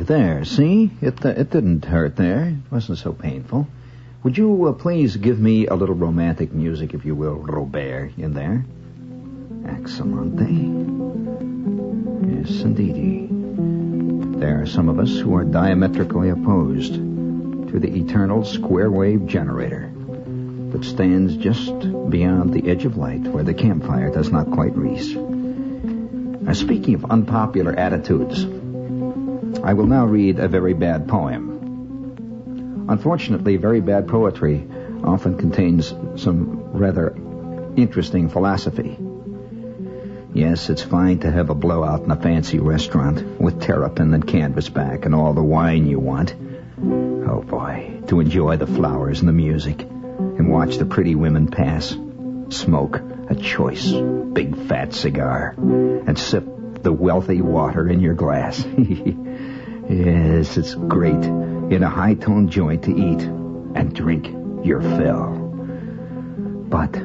There, see? It didn't hurt there. It wasn't so painful. Would you please give me a little romantic music, if you will, Robert, in there? Excellente. Yes, indeedy. There are some of us who are diametrically opposed to the eternal square-wave generator that stands just beyond the edge of light where the campfire does not quite reach. Now, speaking of unpopular attitudes, I will now read a very bad poem. Unfortunately, very bad poetry often contains some rather interesting philosophy. Yes, it's fine to have a blowout in a fancy restaurant with terrapin and canvasback and all the wine you want. Oh boy, to enjoy the flowers and the music and watch the pretty women pass, smoke a choice big fat cigar, and sip the wealthy water in your glass. Yes, it's great in a high-toned joint to eat and drink your fill. But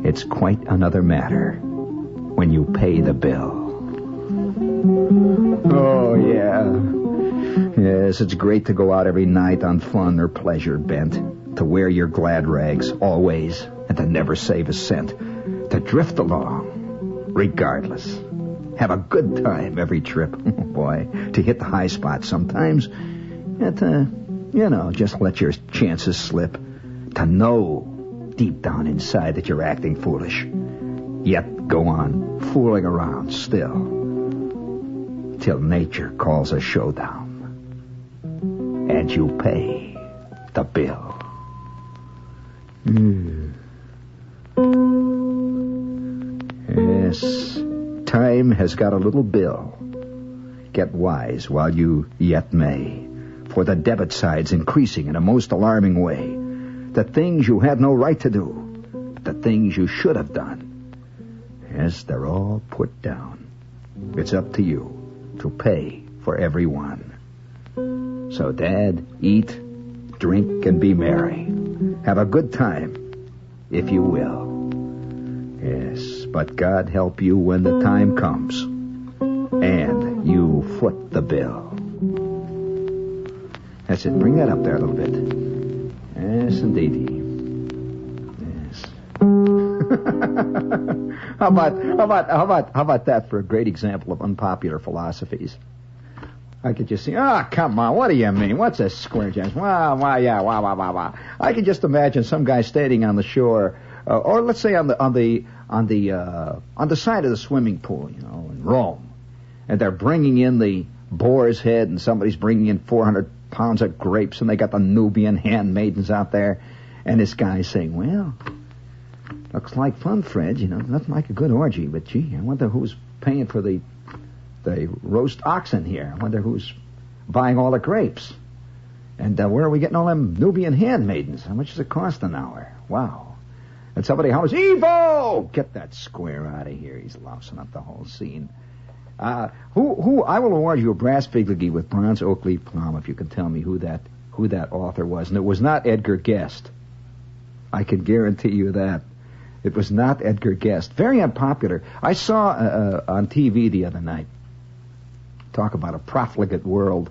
it's quite another matter when you pay the bill. Oh, yeah. Yes, it's great to go out every night on fun or pleasure bent, to wear your glad rags always, and to never save a cent, to drift along, regardless. Have a good time every trip. Oh, boy, to hit the high spot sometimes, and to, just let your chances slip, to know deep down inside that you're acting foolish, yet go on fooling around still, till nature calls a showdown, and you pay the bill. Yes, time has got a little bill. Get wise while you yet may, for the debit side's increasing in a most alarming way. The things you had no right to do, the things you should have done, yes, they're all put down. It's up to you to pay for every one. So, Dad, eat, drink, and be merry. Have a good time, if you will. Yes, but God help you when the time comes, and you foot the bill. That's it. Bring that up there a little bit. Yes, indeedy. Yes. How about that for a great example of unpopular philosophies? I could just see, come on, what do you mean? What's a square, James? Wow. I could just imagine some guy standing on the shore, or let's say on the side of the swimming pool, in Rome, and they're bringing in the boar's head, and somebody's bringing in 400 pounds of grapes, and they got the Nubian handmaidens out there, and this guy's saying, well, looks like fun, Fred, nothing like a good orgy, but gee, I wonder who's paying for the roast oxen here. I wonder who's buying all the grapes. And where are we getting all them Nubian handmaidens? How much does it cost an hour? Wow. And somebody hollers, Evo! Get that square out of here. He's lousing up the whole scene. I will award you a brass figurine with bronze oak leaf plum if you can tell me who that author was. And it was not Edgar Guest. I can guarantee you that. It was not Edgar Guest. Very unpopular. I saw on TV the other night. Talk about a profligate world.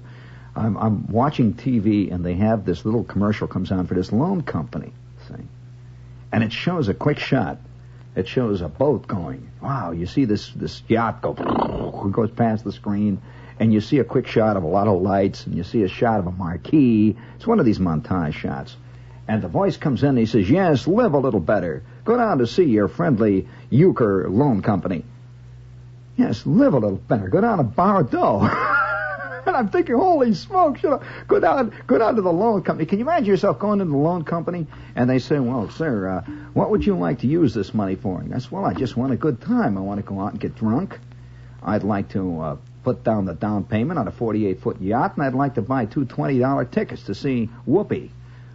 I'm watching TV, and they have this little commercial comes on for this loan company, see? And it shows a quick shot. It shows a boat going. Wow, you see this yacht goes past the screen, and you see a quick shot of a lot of lights, and you see a shot of a marquee. It's one of these montage shots. And the voice comes in, and he says, yes, live a little better. Go down to see your friendly Euchre Loan Company. Yes, live a little better. Go down to Bordeaux. And I'm thinking, holy smokes, go down to the loan company. Can you imagine yourself going into the loan company? And they say, well, sir, what would you like to use this money for? And I said, well, I just want a good time. I want to go out and get drunk. I'd like to put down the down payment on a 48-foot yacht, and I'd like to buy two $20 tickets to see Whoopi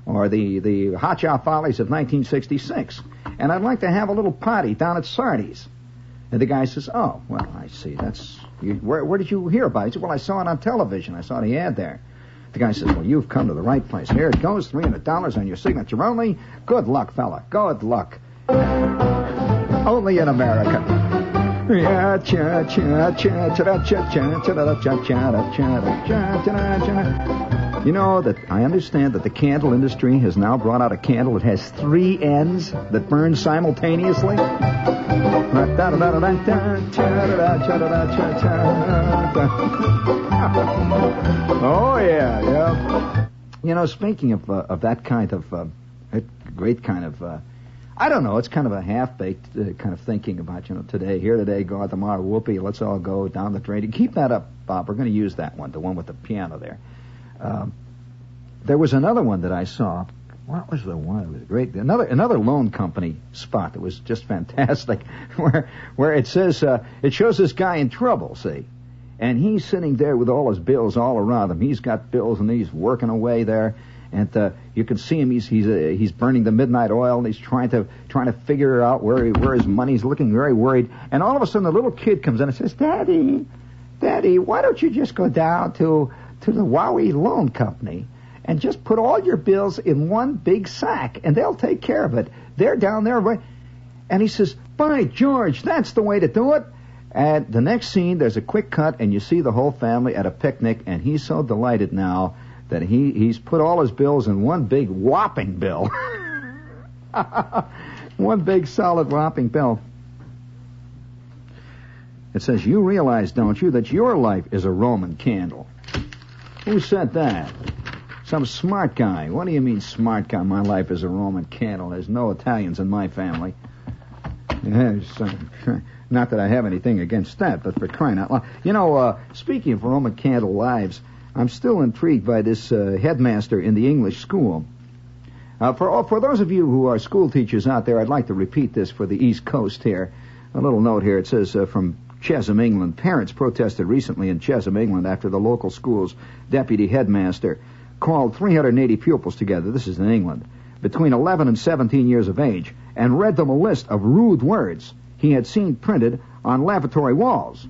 or the Hot Shot Follies of 1966. And I'd like to have a little party down at Sardi's. And the guy says, oh, well, I see. Where did you hear about it? He said, well, I saw it on television. I saw the ad there. The guy says, well, you've come to the right place. Here it goes, $300 on your signature only. Good luck, fella. Good luck. Only in America. Yeah, cha cha cha cha cha cha cha cha cha cha. You know that I understand that the candle industry has now brought out a candle that has 3 ends that burn simultaneously. Oh yeah. You know, speaking of that kind of great kind of. I don't know. It's kind of a half-baked kind of thinking about, today, here today, go out tomorrow, whoopee, let's all go down the drain. Keep that up, Bob. We're going to use that one, the one with the piano there. There was another one that I saw. What was the one? It was great. Another loan company spot that was just fantastic, where it says, it shows this guy in trouble, see, and he's sitting there with all his bills all around him. He's got bills and he's working away there. And you can see him. He's burning the midnight oil, and he's trying to figure out where his money's. Looking very worried. And all of a sudden, the little kid comes in and says, "Daddy, why don't you just go down to the Wowie Loan Company and just put all your bills in one big sack, and they'll take care of it. They're down there." Right? And he says, "By George, that's the way to do it." And the next scene, there's a quick cut, and you see the whole family at a picnic, and he's so delighted now that he's put all his bills in one big whopping bill. One big solid whopping bill. It says, "You realize, don't you, that your life is a Roman candle?" Who said that? Some smart guy. What do you mean smart guy? My life is a Roman candle. There's no Italians in my family. Not that I have anything against that, but for crying out loud. Speaking of Roman candle lives, I'm still intrigued by this headmaster in the English school. For those of you who are school teachers out there, I'd like to repeat this for the East Coast here. A little note here. It says from Chesham, England. Parents protested recently in Chesham, England, after the local school's deputy headmaster called 380 pupils together, this is in England, between 11 and 17 years of age, and read them a list of rude words he had seen printed on lavatory walls.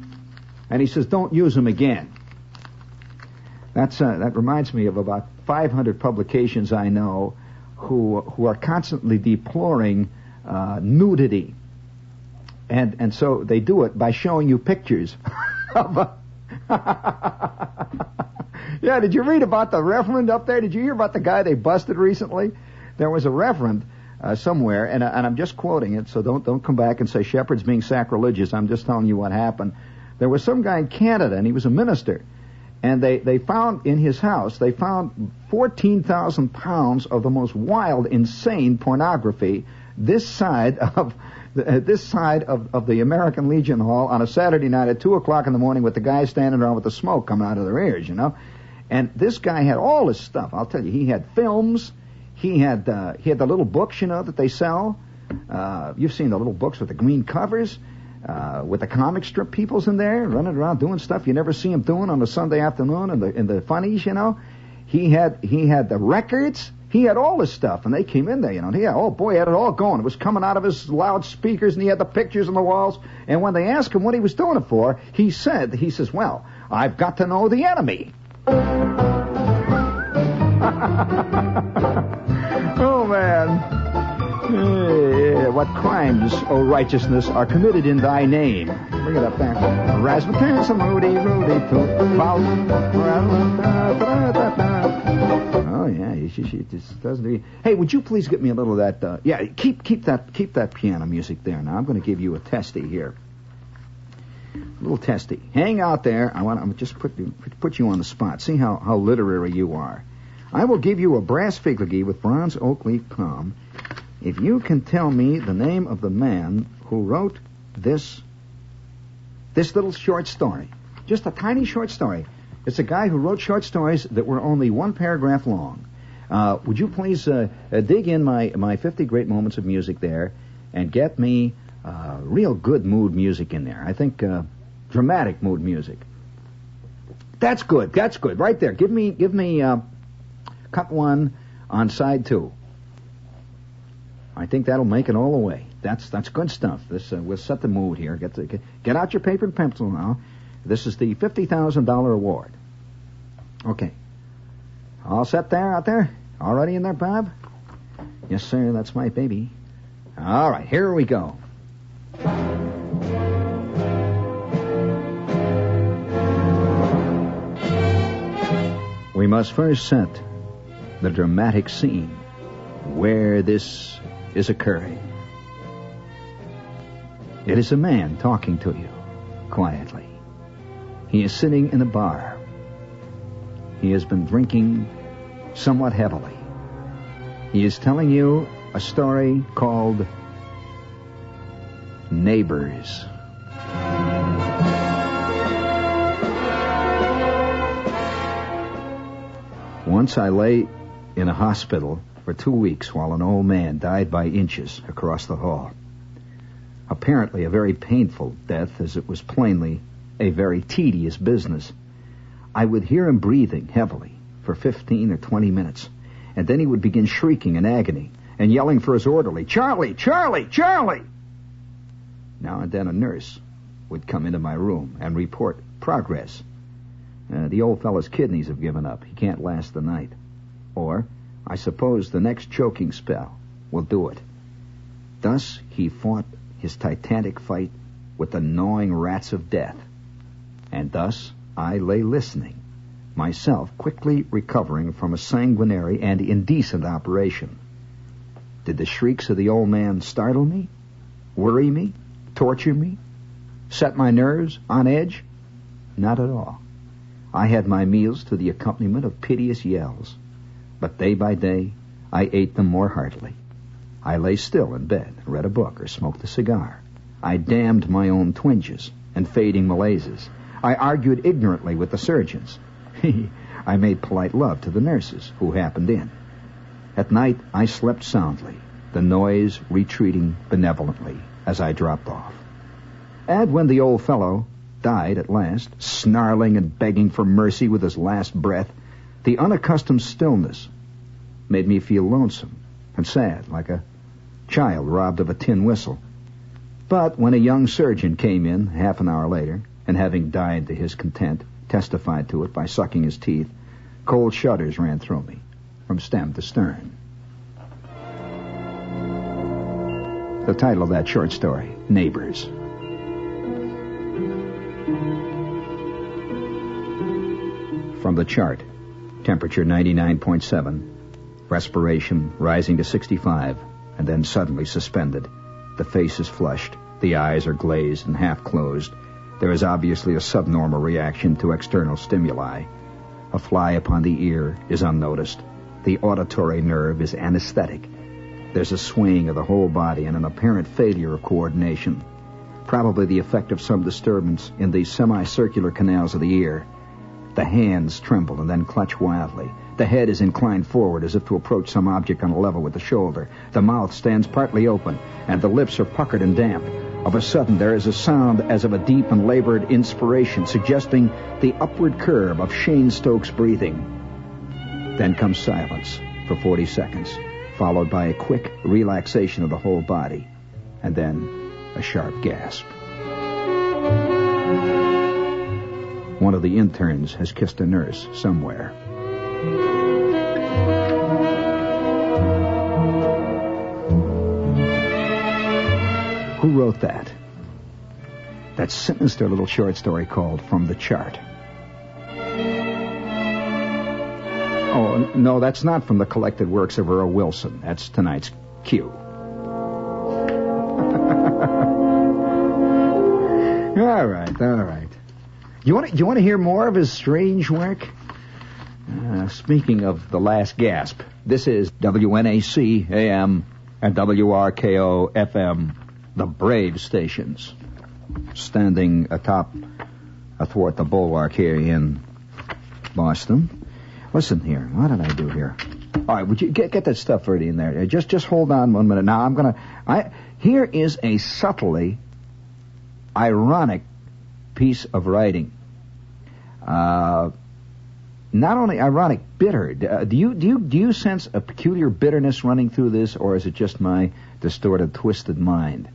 And he says, don't use them again. That reminds me of about 500 publications I know who are constantly deploring nudity. And so they do it by showing you pictures of Yeah, did you read about the reverend up there? Did you hear about the guy they busted recently? There was a reverend somewhere, and I'm just quoting it, so don't come back and say Shepard's being sacrilegious. I'm just telling you what happened. There was some guy in Canada, and he was a minister, and they found in his house, they found 14,000 pounds of the most wild, insane pornography this side of the American Legion Hall on a Saturday night at 2 o'clock in the morning with the guys standing around with the smoke coming out of their ears, you know. And this guy had all this stuff. I'll tell you, he had films. He had the little books, you know, that they sell. You've seen the little books with the green covers, with the comic strip peoples in there running around doing stuff you never see them doing on a Sunday afternoon in the funnies, you know. He had the records. He had all this stuff, and they came in there, you know. He had it all going. It was coming out of his loudspeakers, and he had the pictures on the walls. And when they asked him what he was doing it for, he says, well, I've got to know the enemy. Oh, man. What crimes, O righteousness, are committed in thy name? Bring it up there. Rasputin, some Rudy, Oh, yeah, she just doesn't. Hey, would you please get me a little of that? Keep that piano music there. Now I'm going to give you a testy here. A little testy. Hang out there. I'm just put you on the spot. See how literary you are. I will give you a brass figurine with bronze oak leaf palm if you can tell me the name of the man who wrote this little short story. Just a tiny short story. It's a guy who wrote short stories that were only one paragraph long. Would you please dig in my 50 great moments of music there and get me real good mood music in there. I think dramatic mood music. That's good. Right there. Give me cut one on side 2. I think that'll make it all the way. That's good stuff. This we'll set the mood here. Get out your paper and pencil now. This is the $50,000 award. Okay. All set there, out there? All ready in there, Bob? Yes, sir. That's my baby. All right. Here we go. must first set the dramatic scene where this is occurring. It is a man talking to you quietly. He is sitting in a bar. He has been drinking somewhat heavily. He is telling you a story called Neighbors. Once I lay in a hospital for 2 weeks while an old man died by inches across the hall. Apparently a very painful death, as it was plainly a very tedious business. I would hear him breathing heavily for 15 or 20 minutes, and then he would begin shrieking in agony and yelling for his orderly, "Charlie, Charlie, Charlie!" Now and then a nurse would come into my room and report progress. The old fellow's kidneys have given up. He can't last the night. Or, I suppose the next choking spell will do it. Thus he fought his titanic fight with the gnawing rats of death. And thus I lay listening, myself quickly recovering from a sanguinary and indecent operation. Did the shrieks of the old man startle me, worry me, torture me, set my nerves on edge? Not at all. I had my meals to the accompaniment of piteous yells, but day by day I ate them more heartily. I lay still in bed, read a book, or smoked a cigar. I damned my own twinges and fading malaises. I argued ignorantly with the surgeons. I made polite love to the nurses who happened in. At night I slept soundly, the noise retreating benevolently as I dropped off. And when the old fellow died at last, snarling and begging for mercy with his last breath, the unaccustomed stillness made me feel lonesome and sad, like a child robbed of a tin whistle. But when a young surgeon came in half an hour later, and having died to his content, testified to it by sucking his teeth, cold shudders ran through me, from stem to stern. The title of that short story, Neighbors. From the chart, temperature 99.7, respiration rising to 65, and then suddenly suspended. The face is flushed, the eyes are glazed and half closed. There is obviously a subnormal reaction to external stimuli. A fly upon the ear is unnoticed. The auditory nerve is anesthetic. There's a swaying of the whole body and an apparent failure of coordination. Probably the effect of some disturbance in the semicircular canals of the ear. The hands tremble and then clutch wildly. The head is inclined forward as if to approach some object on a level with the shoulder. The mouth stands partly open, and the lips are puckered and damp. Of a sudden, there is a sound as of a deep and labored inspiration, suggesting the upward curve of Shane Stokes' breathing. Then comes silence for 40 seconds, followed by a quick relaxation of the whole body, and then a sharp gasp. One of the interns has kissed a nurse somewhere. Who wrote that? That sinister little short story called From the Chart. Oh, no, that's not from the collected works of Earl Wilson. That's tonight's cue. All right. You want to hear more of his strange work? Speaking of the last gasp, this is WNAC AM and WRKO FM, the brave stations, standing athwart the bulwark here in Boston. Listen here, what did I do here? All right, would you get that stuff ready in there? Just hold on 1 minute. Now here is a subtly ironic piece of writing. Not only ironic, bitter. Do you sense a peculiar bitterness running through this, or is it just my distorted, twisted mind?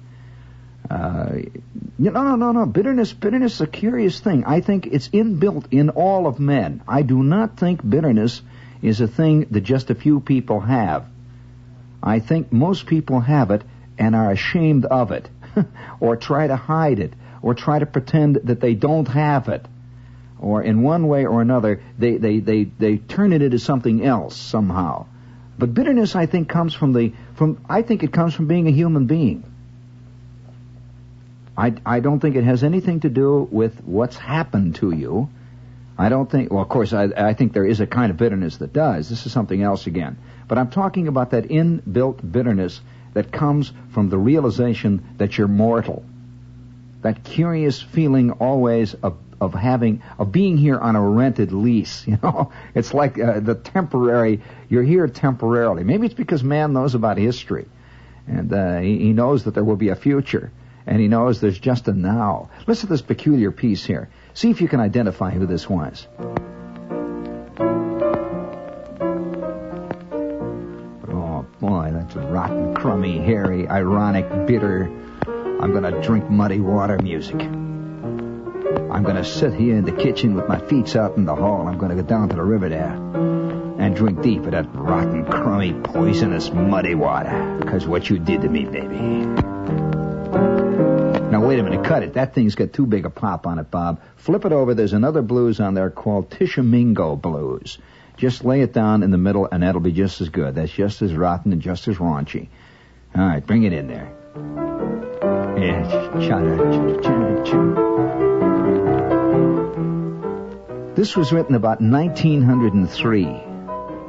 No. Bitterness is a curious thing. I think it's inbuilt in all of men. I do not think bitterness is a thing that just a few people have. I think most people have it and are ashamed of it, or try to hide it, or try to pretend that they don't have it. or in one way or another, they turn it into something else somehow. But bitterness, I think, comes from being a human being. I don't think it has anything to do with what's happened to you. I don't think, well, of course, I think there is a kind of bitterness that does. This is something else again. But I'm talking about that inbuilt bitterness that comes from the realization that you're mortal. That curious feeling always of being here on a rented lease. You know, it's like the temporary, you're here temporarily. Maybe it's because man knows about history. And he knows that there will be a future. And he knows there's just a now. Listen to this peculiar piece here. See if you can identify who this was. Oh, boy, that's rotten, crummy, hairy, ironic, bitter. I'm going to drink muddy water music. I'm going to sit here in the kitchen with my feet out in the hall. I'm going to go down to the river there and drink deep of that rotten, crummy, poisonous, muddy water. Because what you did to me, baby. Now, wait a minute, cut it. That thing's got too big a pop on it, Bob. Flip it over. There's another blues on there called Tishomingo Blues. Just lay it down in the middle, and that'll be just as good. That's just as rotten and just as raunchy. All right, bring it in there. Yeah. This was written about 1903.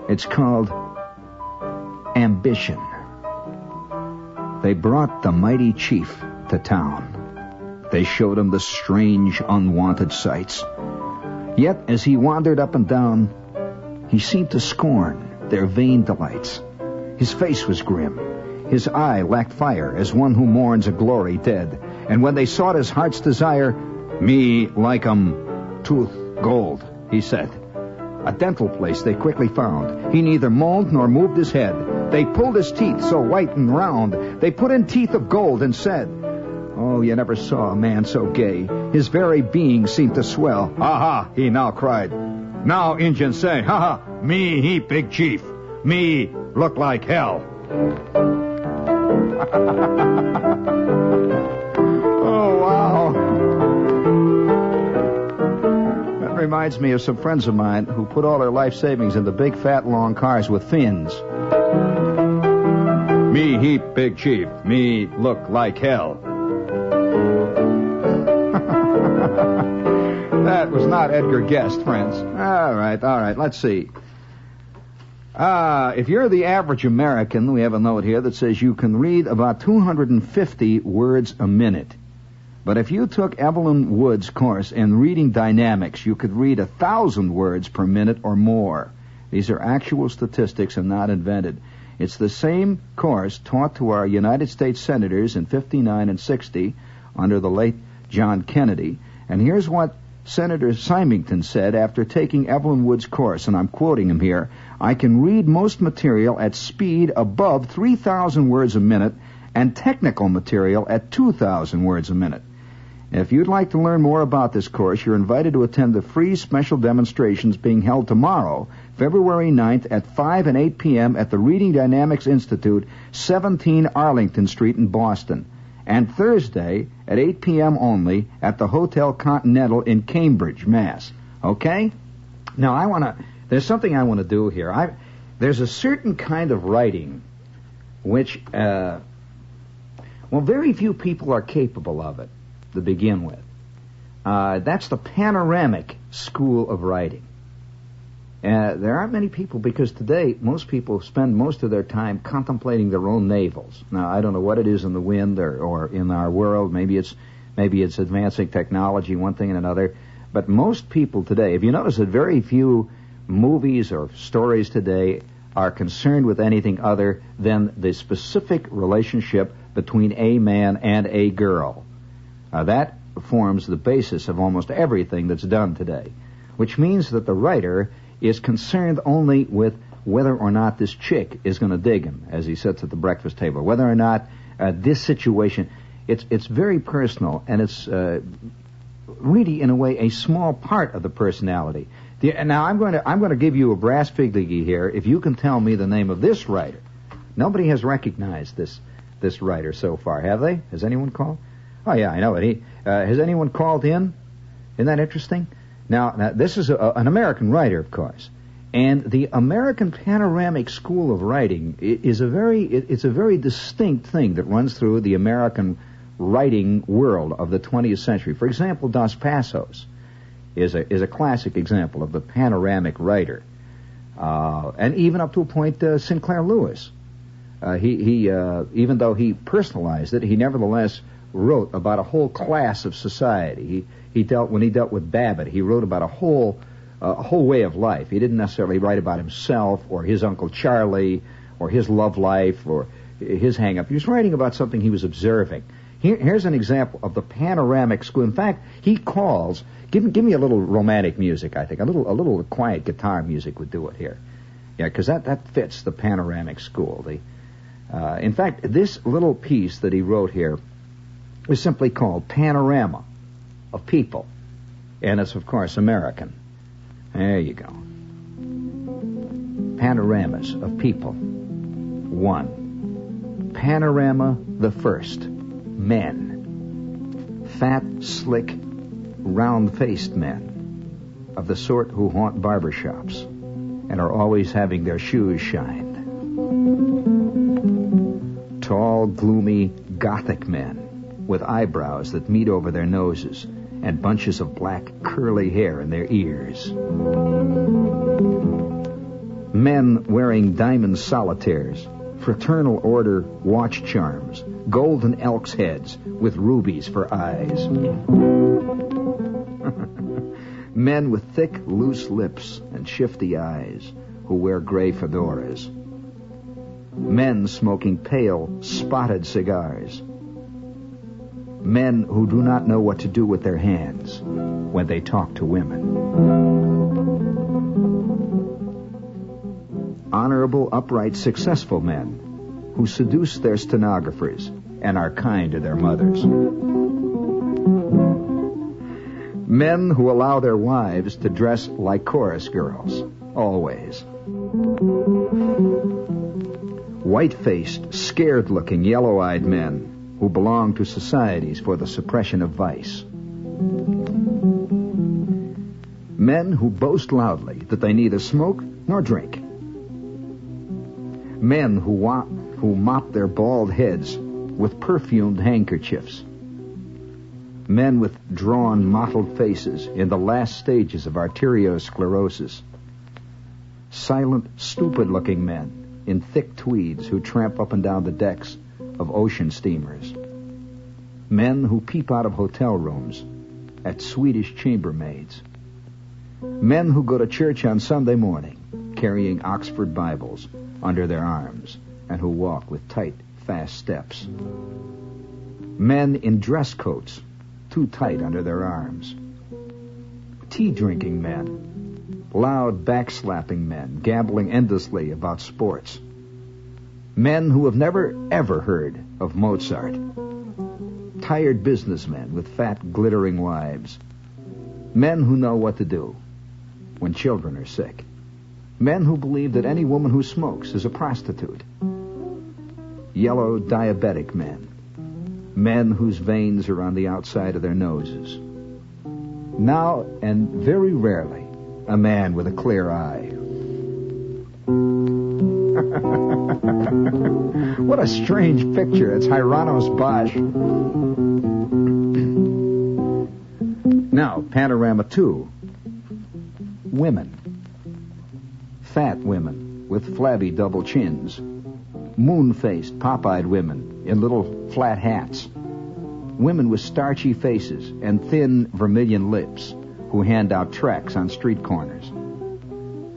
It's called Ambition. They brought the mighty chief to town. They showed him the strange, unwanted sights. Yet, as he wandered up and down, he seemed to scorn their vain delights. His face was grim. His eye lacked fire, as one who mourns a glory dead. And when they sought his heart's desire, me like 'em tooth gold, he said. A dental place they quickly found. He neither moaned nor moved his head. They pulled his teeth so white and round. They put in teeth of gold and said, oh, you never saw a man so gay. His very being seemed to swell. Ha-ha, he now cried. Now, Injun say, ha-ha, me, he big chief. Me look like hell. Oh, wow. That reminds me of some friends of mine who put all their life savings into big, fat, long cars with fins. Me heap big chief. Me look like hell. That was not Edgar Guest, friends. All right. Let's see. If you're the average American, we have a note here that says you can read about 250 words a minute. But if you took Evelyn Wood's course in reading dynamics, you could read 1,000 words per minute or more. These are actual statistics and not invented. It's the same course taught to our United States senators in 59 and 60 under the late John Kennedy. And here's what Senator Symington said after taking Evelyn Wood's course, and I'm quoting him here. I can read most material at speed above 3,000 words a minute and technical material at 2,000 words a minute. If you'd like to learn more about this course, you're invited to attend the free special demonstrations being held tomorrow, February 9th at 5 and 8 p.m. at the Reading Dynamics Institute, 17 Arlington Street in Boston, and Thursday at 8 p.m. only at the Hotel Continental in Cambridge, Mass. Okay? Now, there's something I want to do here. There's a certain kind of writing which, very few people are capable of it to begin with. That's the panoramic school of writing. There aren't many people because today most people spend most of their time contemplating their own navels. Now, I don't know what it is in the wind or in our world. Maybe it's advancing technology, one thing and another. But most people today, if you notice that very few movies or stories today are concerned with anything other than the specific relationship between a man and a girl. That forms the basis of almost everything that's done today, which means that the writer is concerned only with whether or not this chick is going to dig him as he sits at the breakfast table, whether or not this situation, it's very personal, and it's really, in a way, a small part of the personality. Now, I'm going to give you a brass figgy here if you can tell me the name of this writer. Nobody has recognized this writer so far, have they? Has anyone called? Oh, yeah, I know it. Has anyone called in? Isn't that interesting? Now this is an American writer, of course. And the American panoramic school of writing is a very distinct thing that runs through the American writing world of the 20th century. For example, Dos Passos is a classic example of the panoramic writer, and even up to a point, Sinclair Lewis. He even though he personalized it, he nevertheless wrote about a whole class of society. When he dealt with Babbitt, he wrote about a whole way of life. He didn't necessarily write about himself or his Uncle Charlie or his love life or his hang-up. He was writing about something he was observing. Here's an example of the panoramic school. In fact, he calls. Give me a little romantic music. I think a little quiet guitar music would do it here. Yeah, because that fits the panoramic school. In fact, this little piece that he wrote here is simply called Panorama of People, and it's of course American. There you go. Panoramas of People. 1. Panorama the first. Men. Fat, slick, round-faced men of the sort who haunt barbershops and are always having their shoes shined. Tall, gloomy, gothic men with eyebrows that meet over their noses and bunches of black, curly hair in their ears. Men wearing diamond solitaires, fraternal order watch charms, golden elk's heads with rubies for eyes. Men with thick, loose lips and shifty eyes who wear gray fedoras. Men smoking pale, spotted cigars. Men who do not know what to do with their hands when they talk to women. Honorable, upright, successful men who seduce their stenographers and are kind to their mothers. Men who allow their wives to dress like chorus girls, always. White-faced, scared-looking, yellow-eyed men who belong to societies for the suppression of vice. Men who boast loudly that they neither smoke nor drink. Men who mop their bald heads with perfumed handkerchiefs. Men with drawn, mottled faces in the last stages of arteriosclerosis. Silent, stupid-looking men in thick tweeds who tramp up and down the decks of ocean steamers. Men who peep out of hotel rooms at Swedish chambermaids. Men who go to church on Sunday morning carrying Oxford Bibles under their arms and who walk with tight, fast steps. Men in dress coats too tight under their arms. Tea-drinking men. Loud, backslapping men gabbling endlessly about sports. Men who have never, ever heard of Mozart. Tired businessmen with fat, glittering wives. Men who know what to do when children are sick. Men who believe that any woman who smokes is a prostitute. Yellow, diabetic men. Men whose veins are on the outside of their noses. Now, and very rarely, a man with a clear eye. What a strange picture. It's Hieronymus Bosch. Now, Panorama 2. Women. Fat women with flabby double chins. Moon-faced, pop-eyed women in little flat hats. Women with starchy faces and thin vermilion lips who hand out tracts on street corners.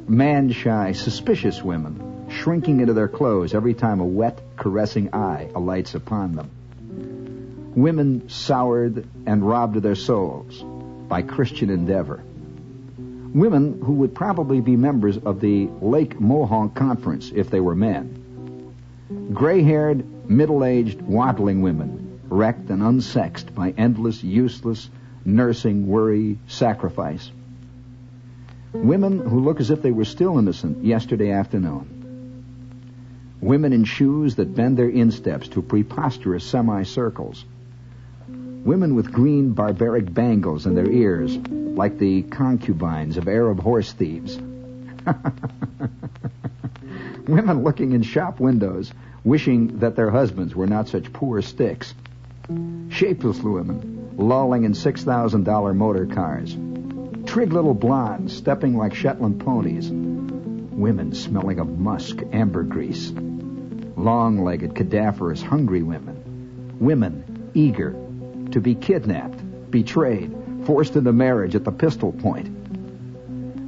Man-shy, suspicious women shrinking into their clothes every time a wet, caressing eye alights upon them. Women soured and robbed of their souls by Christian endeavor. Women who would probably be members of the Lake Mohonk Conference if they were men. Gray-haired, middle-aged, waddling women, wrecked and unsexed by endless, useless nursing, worry, sacrifice. Women who look as if they were still innocent yesterday afternoon. Women in shoes that bend their insteps to preposterous semicircles. Women with green barbaric bangles in their ears, like the concubines of Arab horse thieves. Women looking in shop windows, wishing that their husbands were not such poor sticks. Shapeless women, lolling in $6,000 motor cars. Trig little blondes, stepping like Shetland ponies. Women smelling of musk, ambergris. Long-legged, cadaverous, hungry women. Women eager to be kidnapped, betrayed, forced into marriage at the pistol point.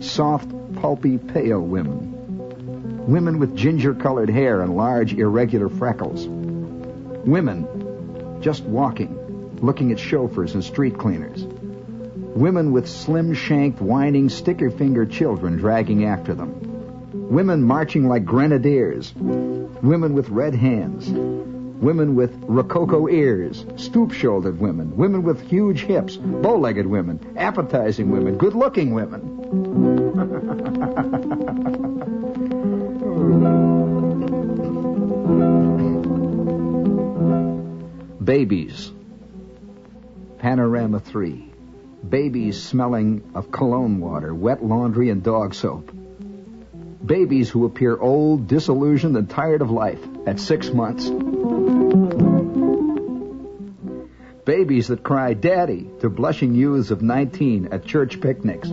Soft, pulpy, pale women. Women with ginger-colored hair and large, irregular freckles. Women just walking, looking at chauffeurs and street cleaners. Women with slim-shanked, whining, sticker-fingered children dragging after them. Women marching like grenadiers. Women with red hands. Women with rococo ears. Stoop-shouldered women. Women with huge hips. Bow-legged women. Appetizing women. Good-looking women. Babies. Panorama 3. Babies smelling of cologne water, wet laundry, and dog soap. Babies who appear old, disillusioned, and tired of life at 6 months. Babies that cry "Daddy" to blushing youths of 19 at church picnics.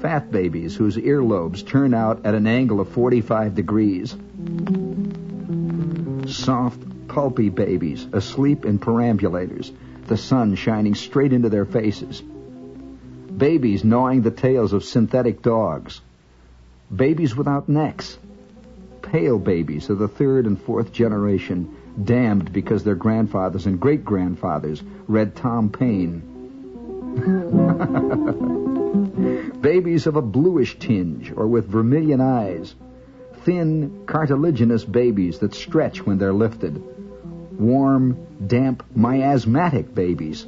Fat babies whose earlobes turn out at an angle of 45 degrees. Soft, pulpy babies asleep in perambulators, the sun shining straight into their faces. Babies gnawing the tails of synthetic dogs. Babies without necks. Pale babies of the third and fourth generation, damned because their grandfathers and great-grandfathers read Tom Paine. Babies of a bluish tinge or with vermilion eyes. Thin, cartilaginous babies that stretch when they're lifted. Warm, damp, miasmatic babies.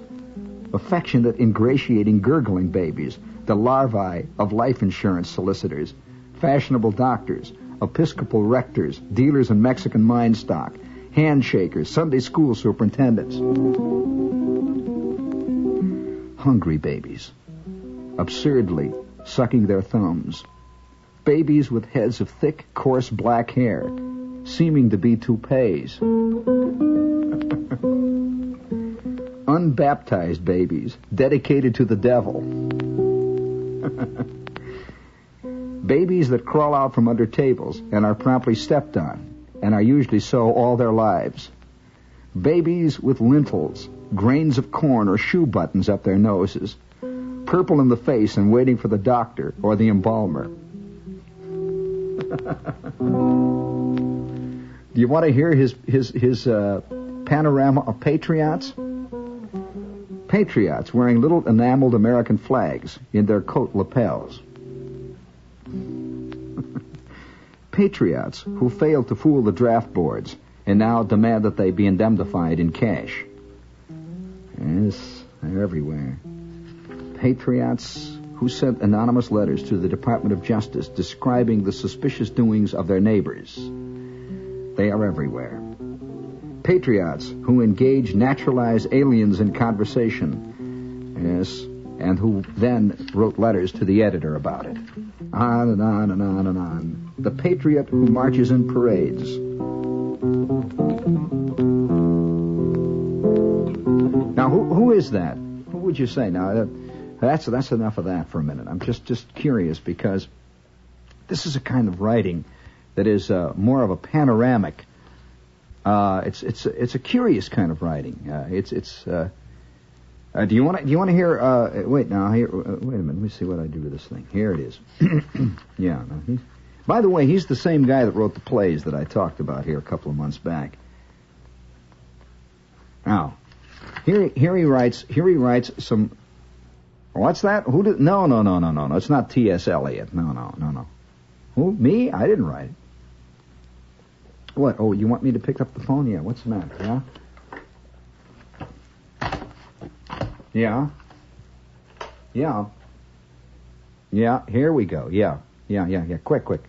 Affectionate, ingratiating, gurgling babies, the larvae of life insurance solicitors, fashionable doctors, Episcopal rectors, dealers in Mexican mine stock, handshakers, Sunday school superintendents. Hungry babies, absurdly sucking their thumbs. Babies with heads of thick, coarse black hair, seeming to be toupees. Unbaptized babies, dedicated to the devil. Babies that crawl out from under tables and are promptly stepped on, and are usually so all their lives. Babies with lintels, grains of corn or shoe buttons up their noses, purple in the face and waiting for the doctor or the embalmer. Do you want to hear his panorama of patriots? Patriots wearing little enameled American flags in their coat lapels. Patriots who failed to fool the draft boards and now demand that they be indemnified in cash. Yes, they're everywhere. Patriots who sent anonymous letters to the Department of Justice describing the suspicious doings of their neighbors. They are everywhere. Patriots who engage naturalized aliens in conversation. Yes, and who then wrote letters to the editor about it. On and on and on and on. The patriot who marches in parades. Now, who is that? Who would you say? Now, that's enough of that for a minute. I'm just curious because this is a kind of writing that is more of a panoramic. It's a curious kind of writing. Do you want to hear? Wait a minute. Let me see what I do with this thing. Here it is. Yeah. By the way, he's the same guy that wrote the plays that I talked about here a couple of months back. Now, here he writes some. What's that? Who did? No. It's not T.S. Eliot. No. Who? Me? I didn't write it. What? Oh, you want me to pick up the phone? Yeah. What's the matter? Yeah. Yeah. Here we go. Yeah. Quick.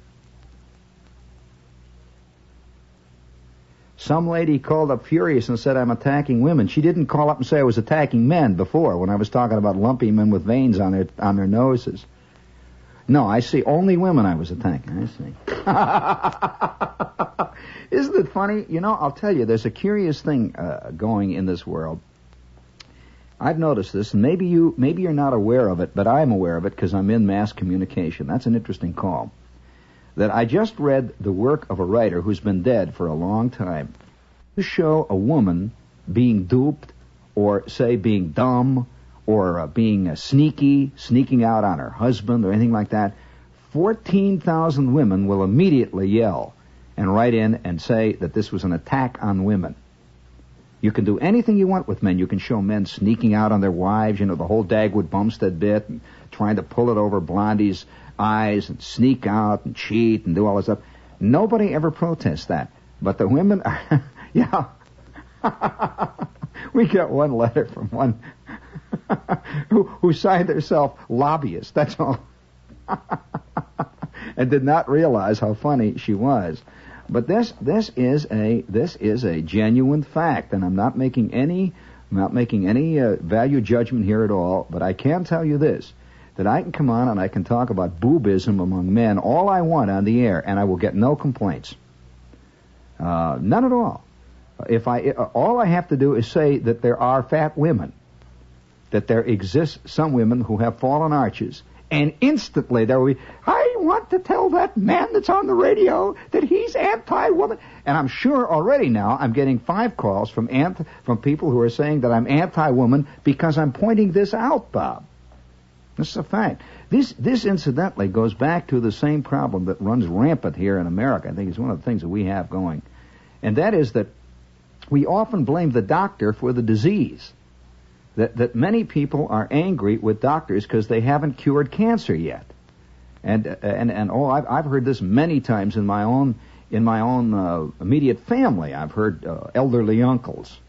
Some lady called up furious and said I'm attacking women. She didn't call up and say I was attacking men before when I was talking about lumpy men with veins on their noses. No, I see. Only women I was attacking. I see. Isn't it funny? You know, I'll tell you, there's a curious thing going in this world. I've noticed this, and maybe you're not aware of it, but I'm aware of it because I'm in mass communication. That's an interesting call. That I just read the work of a writer who's been dead for a long time. To show a woman being duped, or say being dumb, or being sneaking out on her husband, or anything like that, 14,000 women will immediately yell and write in and say that this was an attack on women. You can do anything you want with men. You can show men sneaking out on their wives, the whole Dagwood Bumstead bit, and trying to pull it over Blondie's eyes and sneak out and cheat and do all this stuff. Nobody ever protests that. But the women, yeah. We got one letter from one who signed herself lobbyist, that's all. And did not realize how funny she was. But this is a genuine fact, and I'm not making any value judgment here at all. But I can tell you this: that I can come on and I can talk about boobism among men all I want on the air, and I will get no complaints, none at all. All I have to do is say that there are fat women, that there exist some women who have fallen arches, and instantly there will be, I want to tell that man that's on the radio that he's anti-woman. And I'm sure already now I'm getting 5 calls from people who are saying that I'm anti-woman because I'm pointing this out, Bob. This is a fact. This incidentally goes back to the same problem that runs rampant here in America. I think it's one of the things that we have going. And that is that we often blame the doctor for the disease. That many people are angry with doctors because they haven't cured cancer yet. And I've heard this many times in my own immediate family. I've heard elderly uncles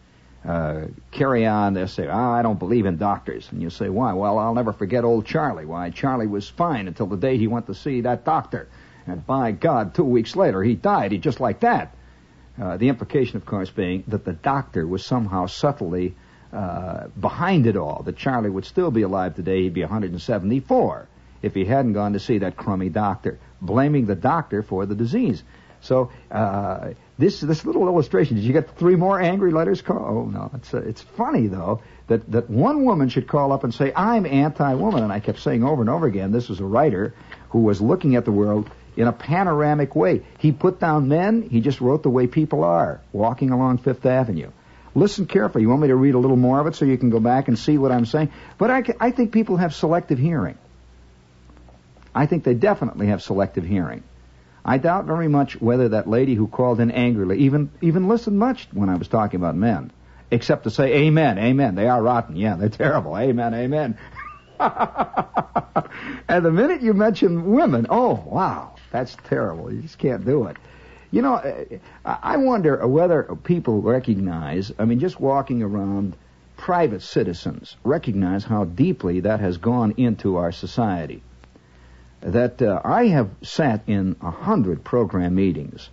carry on. They say, I don't believe in doctors. And you say, why? Well, I'll never forget old Charlie. Why, Charlie was fine until the day he went to see that doctor. And by God, 2 weeks later, he died. He just like that. The implication, of course, being that the doctor was somehow subtly behind it all, that Charlie would still be alive today. He'd be 174 if he hadn't gone to see that crummy doctor, blaming the doctor for the disease. So this little illustration, did you get 3 more angry letters? Oh, no. It's funny, though, that one woman should call up and say, I'm anti-woman. And I kept saying over and over again, this was a writer who was looking at the world in a panoramic way. He put down men. He just wrote the way people are, walking along Fifth Avenue. Listen carefully. You want me to read a little more of it so you can go back and see what I'm saying? But I think people have selective hearing. I think they definitely have selective hearing. I doubt very much whether that lady who called in angrily even listened much when I was talking about men, except to say, amen, amen. They are rotten. Yeah, they're terrible. Amen, amen. And the minute you mention women, oh, wow, that's terrible. You just can't do it. I wonder whether people recognize, just walking around, private citizens recognize how deeply that has gone into our society. That I have sat in 100 program meetings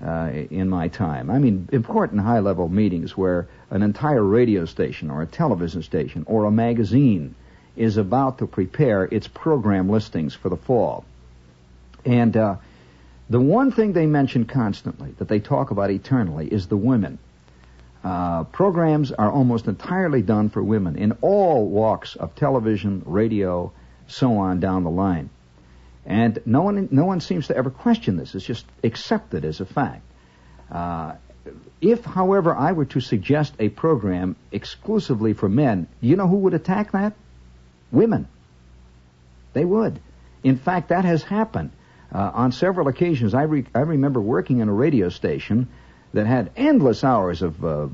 in my time. Important high-level meetings where an entire radio station or a television station or a magazine is about to prepare its program listings for the fall. And the one thing they mention constantly, that they talk about eternally, is the women. Programs are almost entirely done for women in all walks of television, radio, so on down the line. And no one seems to ever question this. It's just accepted as a fact. If, however, I were to suggest a program exclusively for men, you know who would attack that? Women. They would. In fact, that has happened. On several occasions, I remember working in a radio station that had endless hours of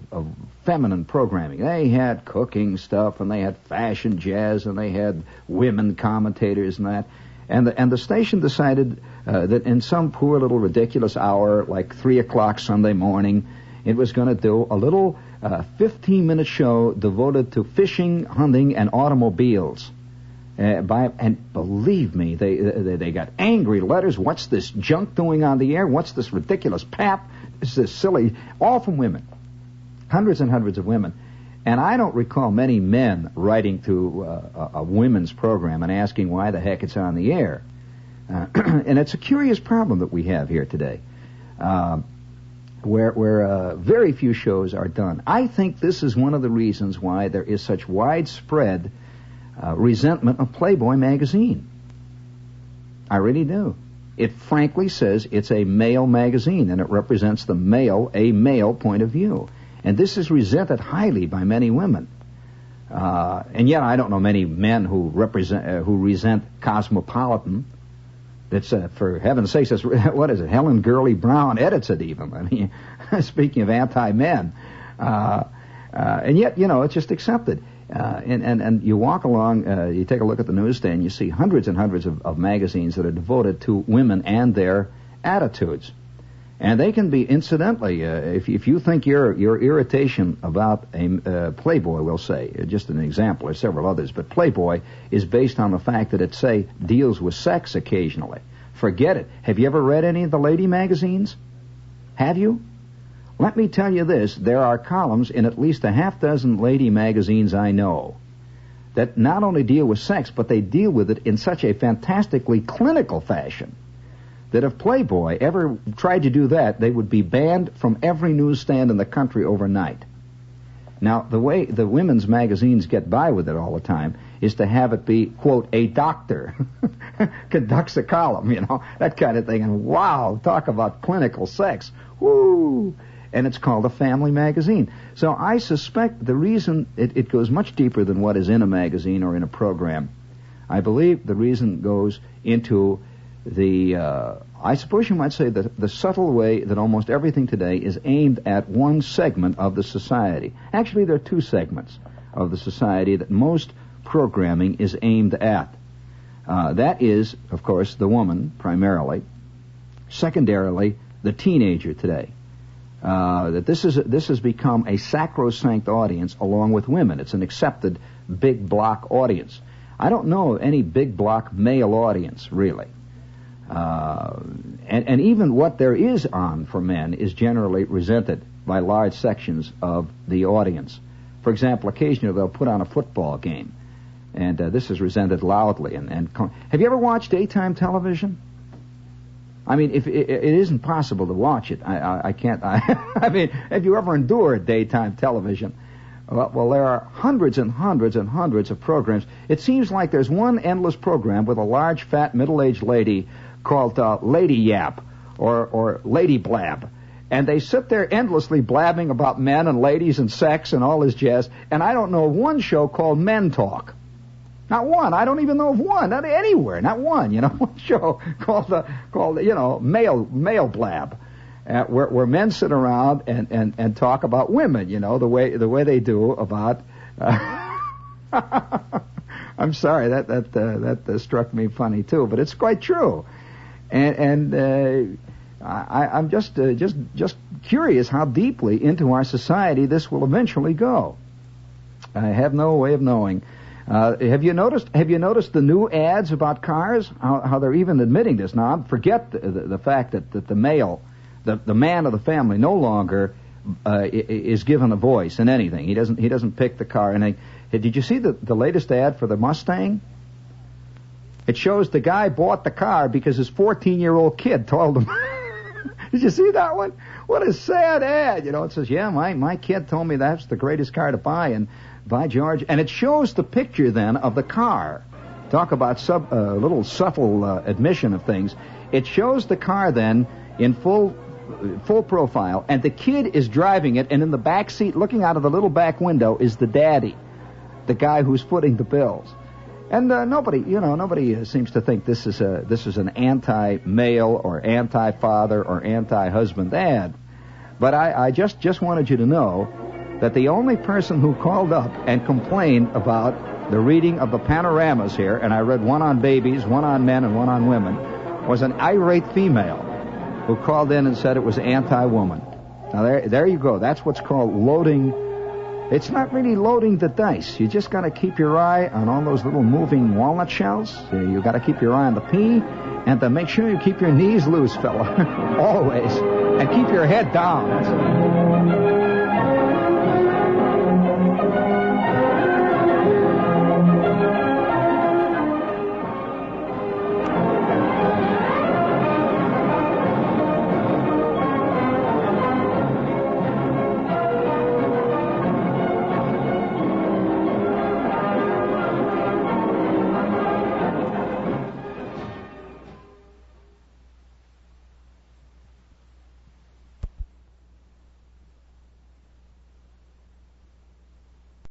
feminine programming. They had cooking stuff, and they had fashion jazz, and they had women commentators and that. And the station decided that in some poor little ridiculous hour, like 3 o'clock Sunday morning, it was going to do a little 15-minute show devoted to fishing, hunting, and automobiles. And believe me, they got angry letters. What's this junk doing on the air? What's this ridiculous pap? It's this silly, all from women. Hundreds and hundreds of women. And I don't recall many men writing to a women's program and asking why the heck it's on the air. And it's a curious problem that we have here today, where very few shows are done. I think this is one of the reasons why there is such widespread resentment of Playboy magazine. I really do. It frankly says it's a male magazine, and it represents a male point of view. And this is resented highly by many women. And yet I don't know many men who resent Cosmopolitan. That's, for heaven's sakes, that's, what is it? Helen Gurley Brown edits it even. I mean, speaking of anti-men. And yet, it's just accepted. And you walk along, you take a look at the newsstand, you see hundreds and hundreds of magazines that are devoted to women and their attitudes. And they can be, incidentally, if you think your irritation about a Playboy, we'll say, just an example, there's several others, but Playboy is based on the fact that it, say, deals with sex occasionally. Forget it. Have you ever read any of the lady magazines? Have you? Let me tell you this, there are columns in at least a half dozen lady magazines I know that not only deal with sex, but they deal with it in such a fantastically clinical fashion that if Playboy ever tried to do that, they would be banned from every newsstand in the country overnight. Now, the way the women's magazines get by with it all the time is to have it be, quote, a doctor conducts a column, that kind of thing. And wow, talk about clinical sex. Woo! And it's called a family magazine. So I suspect the reason it goes much deeper than what is in a magazine or in a program. I believe the reason goes into I suppose you might say the subtle way that almost everything today is aimed at one segment of the society. Actually, there are two segments of the society that most programming is aimed at. That is, of course, the woman, primarily. Secondarily, the teenager today. That this has become a sacrosanct audience along with women. It's an accepted big block audience. I don't know of any big block male audience, really. And even what there is on for men is generally resented by large sections of the audience. For example, occasionally they'll put on a football game, and this is resented loudly. Have you ever watched daytime television? I mean, if it isn't possible to watch it, I can't. I mean, have you ever endured daytime television? Well, there are hundreds and hundreds and hundreds of programs. It seems like there's one endless program with a large, fat, middle-aged lady called Lady Yap or Lady Blab. And they sit there endlessly blabbing about men and ladies and sex and all this jazz. And I don't know of one show called Men Talk. Not one. I don't even know of one. Not anywhere. Not one. One show called Male Blab. Where men sit around and talk about women, the way they do about. I'm sorry, that struck me funny too, but it's quite true, and I'm just curious how deeply into our society this will eventually go. I have no way of knowing. Have you noticed the new ads about cars? How they're even admitting this now? Forget the fact that the male. The man of the family no longer is given a voice in anything. He doesn't pick the car. And did you see the latest ad for the Mustang? It shows the guy bought the car because his 14-year-old kid told him. Did you see that one? What a sad ad. It says, yeah, my kid told me that's the greatest car to buy, and by George. And it shows the picture then of the car. Talk about little subtle admission of things. It shows the car then in full profile, and the kid is driving it, and in the back seat, looking out of the little back window, is the daddy, the guy who's footing the bills. And nobody seems to think this is an anti-male or anti-father or anti-husband ad. But I just wanted you to know that the only person who called up and complained about the reading of the panoramas here, and I read one on babies, one on men, and one on women, was an irate female who called in and said it was anti-woman. Now, there you go. That's what's called loading. It's not really loading the dice. You just got to keep your eye on all those little moving walnut shells. You got to keep your eye on the pea, and to make sure you keep your knees loose, fella. Always. And keep your head down. That's